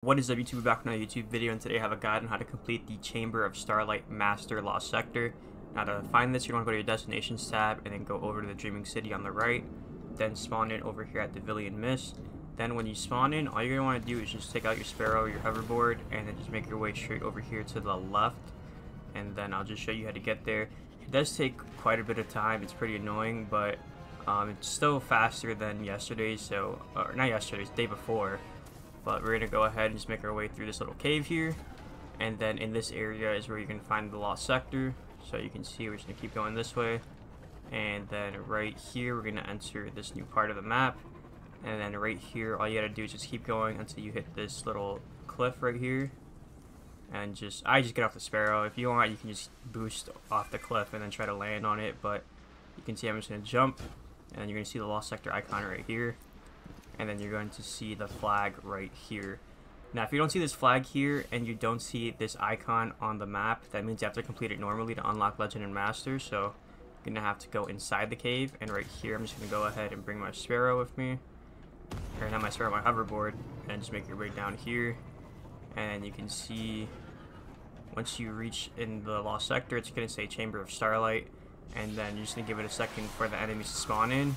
What is up, YouTube? Back with another YouTube video, and today I have a guide on how to complete the Chamber of Starlight Master Lost Sector. Now to find this, you're going to go to your Destinations tab, and then go over to the Dreaming City on the right, then spawn in over here at the Villian Mist. Then when you spawn in, all you're going to want to do is just take out your Sparrow, your hoverboard, and then just make your way straight over here to the left. And then I'll just show you how to get there. It does take quite a bit of time, it's pretty annoying, but it's still faster than yesterday's, so, or not yesterday's, day before. But we're going to go ahead and just make our way through this little cave here. And then in this area is where you can find the Lost Sector. So you can see we're just going to keep going this way. And then right here we're going to enter this new part of the map. And then right here all you got to do is just keep going until you hit this little cliff right here. And I just get off the Sparrow. If you want, you can just boost off the cliff and then try to land on it. But you can see I'm just going to jump. And you're going to see the Lost Sector icon right here. And then you're going to see the flag right here. Now, if you don't see this flag here and you don't see this icon on the map, that means you have to complete it normally to unlock Legend and Master. So you're going to have to go inside the cave. And right here, I'm just going to go ahead and bring my Sparrow with me. Or not my Sparrow, my hoverboard. And just make your way down here. And you can see once you reach in the Lost Sector, it's going to say Chamber of Starlight. And then you're just going to give it a second for the enemies to spawn in.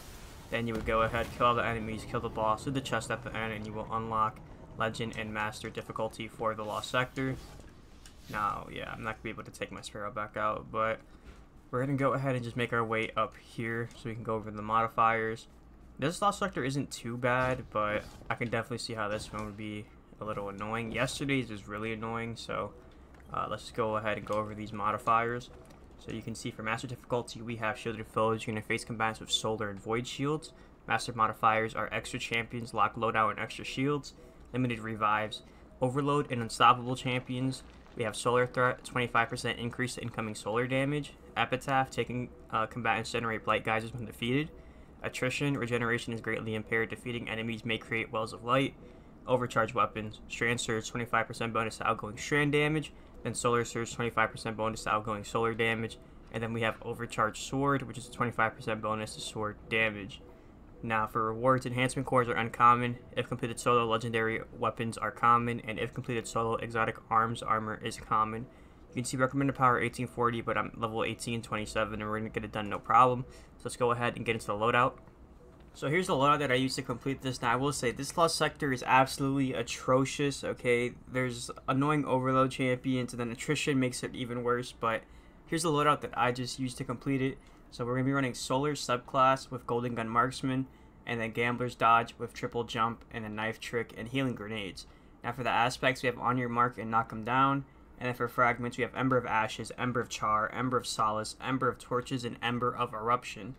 Then you would go ahead, kill all the enemies, kill the boss with the chest at the end, and you will unlock Legend and Master difficulty for the Lost Sector. Now, yeah, I'm not going to be able to take my Sparrow back out, but we're going to go ahead and just make our way up here so we can go over the modifiers. This Lost Sector isn't too bad, but I can definitely see how this one would be a little annoying. Yesterday's was really annoying, so let's just go ahead and go over these modifiers. So you can see for Master difficulty, we have Shielded Foes. You're going to face combatants with Solar and Void Shields. Master modifiers are Extra Champions, Lock Loadout, and Extra Shields. Limited Revives, Overload, and Unstoppable Champions. We have Solar Threat, 25% increase to incoming solar damage. Epitaph, taking combatants generate Blight Geysers when defeated. Attrition, regeneration is greatly impaired. Defeating enemies may create Wells of Light. Overcharge Weapons, Strand Surge, 25% bonus to outgoing strand damage. Then Solar Surge, 25% bonus to outgoing solar damage. And then we have Overcharged Sword, which is a 25% bonus to sword damage. Now for rewards, Enhancement Cores are uncommon. If completed solo, Legendary Weapons are common. And if completed solo, Exotic Arms Armor is common. You can see recommended power 1840, but I'm level 1827 and we're going to get it done no problem. So let's go ahead and get into the loadout. So here's the loadout that I used to complete this. Now I will say this Lost Sector is absolutely atrocious, okay? There's annoying overload champions and then attrition makes it even worse, but here's the loadout that I just used to complete it. So we're going to be running Solar subclass with Golden Gun Marksman, and then Gambler's Dodge with Triple Jump and a Knife Trick and Healing Grenades. Now for the aspects, we have On Your Mark and Knock 'em Down. And then for fragments, we have Ember of Ashes, Ember of Char, Ember of Solace, Ember of Torches, and Ember of Eruption.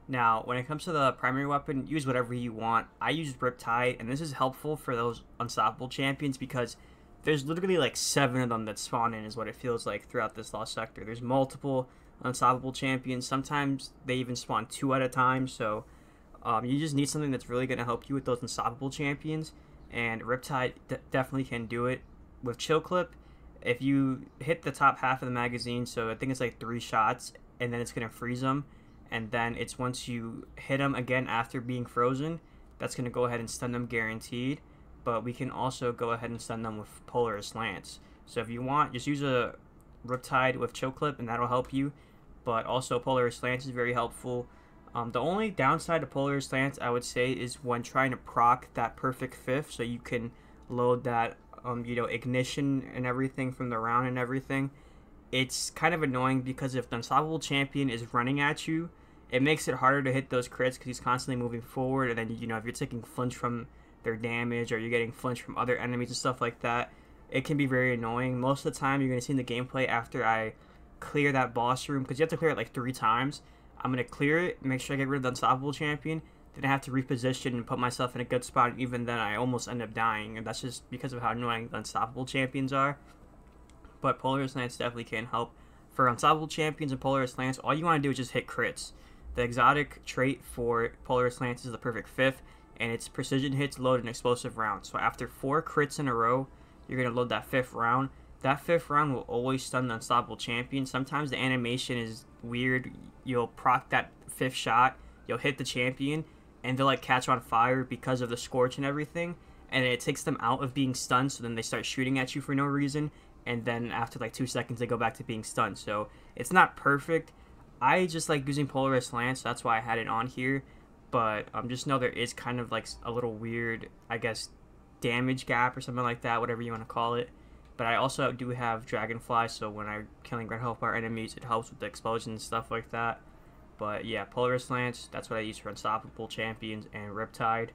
Now, when it comes to the primary weapon, use whatever you want. I use Riptide, and this is helpful for those unstoppable champions because there's literally like 7 of them that spawn in is what it feels like throughout this Lost Sector. There's multiple unstoppable champions. Sometimes they even spawn 2 at a time, so you just need something that's really going to help you with those unstoppable champions, and Riptide definitely can do it. With Chill Clip, if you hit the top half of the magazine, so I think it's like 3 shots, and then it's going to freeze them. And then it's once you hit them again after being frozen, that's going to go ahead and stun them guaranteed. But we can also go ahead and stun them with Polaris Lance. So if you want, just use a Riptide with Chill Clip and that'll help you. But also Polaris Lance is very helpful. The only downside to Polaris Lance, I would say, is when trying to proc that perfect 5th. So you can load that, ignition and everything from the round and everything. It's kind of annoying because if the unstoppable champion is running at you, it makes it harder to hit those crits because he's constantly moving forward. And then, if you're taking flinch from their damage or you're getting flinch from other enemies and stuff like that, it can be very annoying. Most of the time, you're going to see in the gameplay after I clear that boss room, because you have to clear it like 3 times. I'm going to clear it, make sure I get rid of the unstoppable champion. Then I have to reposition and put myself in a good spot. And even then, I almost end up dying. And that's just because of how annoying the unstoppable champions are. But Polaris Lance definitely can help. For unstoppable champions and Polaris Lance, all you want to do is just hit crits. The exotic trait for Polaris Lance is the perfect 5th, and its precision hits load an explosive round. So after 4 crits in a row, you're going to load that 5th round. That 5th round will always stun the unstoppable champion. Sometimes the animation is weird. You'll proc that 5th shot, you'll hit the champion, and they'll like catch on fire because of the scorch and everything. and it takes them out of being stunned, so then they start shooting at you for no reason, and then after like 2 seconds they go back to being stunned. So it's not perfect. I just like using Polaris Lance, so that's why I had it on here. But just know there is kind of like a little weird, I guess, damage gap or something like that, whatever you want to call it. But I also do have Dragonfly, so when I'm killing red health bar enemies, it helps with the explosions and stuff like that. But yeah, Polaris Lance, that's what I use for Unstoppable Champions and Riptide.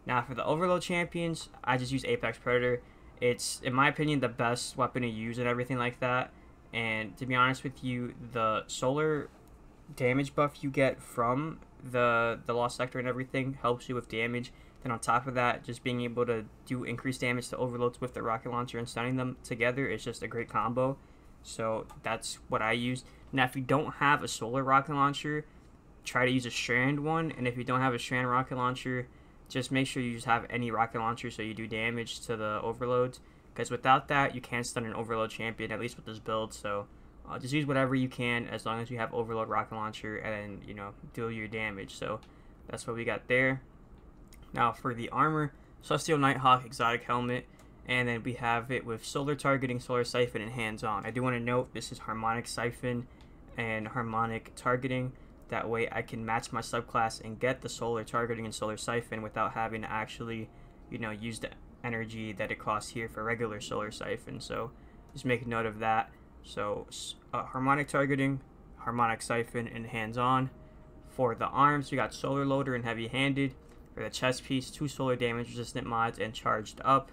Now for the Overload Champions, I just use Apex Predator. It's, in my opinion, the best weapon to use and everything like that. And to be honest with you, the solar damage buff you get from the Lost Sector and everything helps you with damage. Then on top of that, just being able to do increased damage to overloads with the rocket launcher and stunning them together is just a great combo. So that's what I use. Now if you don't have a solar rocket launcher, try to use a strand one. And if you don't have a strand rocket launcher, just make sure you just have any rocket launcher so you do damage to the overloads. Because without that, you can't stun an overload champion, at least with this build. So just use whatever you can as long as you have overload rocket launcher and, you know, deal your damage. So that's what we got there. Now for the armor, Celestial Nighthawk exotic helmet, and then we have it with solar targeting, solar siphon, and hands-on. I do want to note this is harmonic siphon and harmonic targeting. That way I can match my subclass and get the solar targeting and solar siphon without having to actually, you know, use the energy that it costs here for regular solar siphon. So just make a note of that. So harmonic targeting, harmonic siphon, and hands-on. For the arms, we got solar loader and heavy-handed. For the chest piece, 2 solar damage resistant mods and charged up.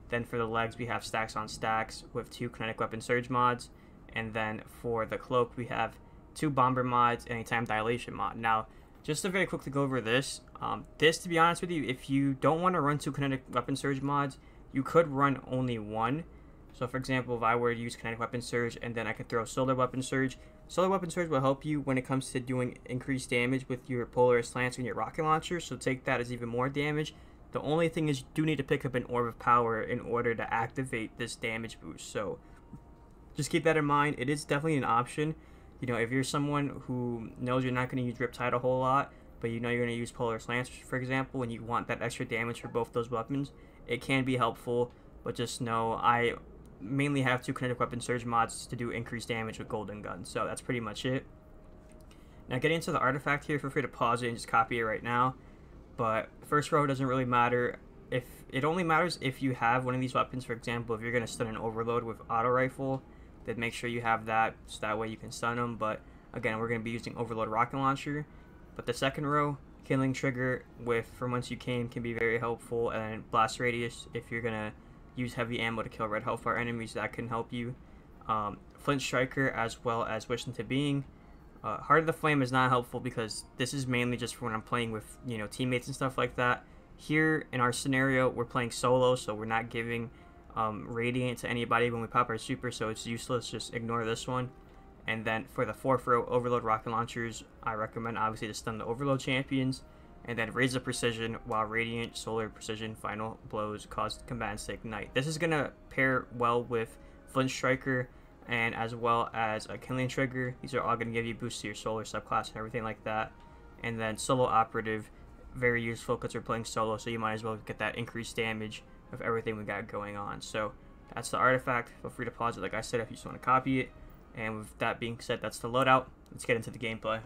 Then for the legs, we have stacks on stacks with 2 kinetic weapon surge mods. And then for the cloak, we have 2 bomber mods and a time dilation mod. Now, just to very quickly go over this, to be honest with you, if you don't want to run 2 kinetic weapon surge mods, you could run only 1. So for example, if I were to use kinetic weapon surge and then I could throw solar weapon surge will help you when it comes to doing increased damage with your Polaris Lance and your rocket launcher, so take that as even more damage. The only thing is you do need to pick up an Orb of Power in order to activate this damage boost, so just keep that in mind. It is definitely an option. You know, if you're someone who knows you're not going to use Riptide a whole lot, but you know you're going to use Polaris Lance, for example, and you want that extra damage for both those weapons, it can be helpful, but just know I mainly have 2 kinetic weapon surge mods to do increased damage with golden gun. So that's pretty much it. Now getting into the artifact here, feel free to pause it and just copy it right now. But first row doesn't really matter. If it only matters if you have one of these weapons. For example, if you're going to stun an overload with auto rifle, then make sure you have that, so that way you can stun them. But again, we're going to be using overload rocket launcher. But the second row, killing trigger with from whence you came can be very helpful, and blast radius if you're going to use heavy ammo to kill red health bar enemies, that can help you. Flint Striker as well as Wish into Being. Heart of the Flame is not helpful because this is mainly just for when I'm playing with, you know, teammates and stuff like that. Here in our scenario, we're playing solo, so we're not giving Radiant to anybody when we pop our super, so it's useless. Just ignore this one. And then for the fourth row, Overload rocket launchers, I recommend obviously to stun the Overload champions. And then raise the precision while Radiant, Solar, Precision, Final Blows cause combatants to ignite. This is going to pair well with Flint Striker and as well as a Killing Trigger. These are all going to give you boosts to your Solar subclass and everything like that. And then Solo Operative, very useful because we're playing solo, so you might as well get that increased damage of everything we got going on. So that's the artifact. Feel free to pause it, like I said, if you just want to copy it. And with that being said, that's the loadout. Let's get into the gameplay.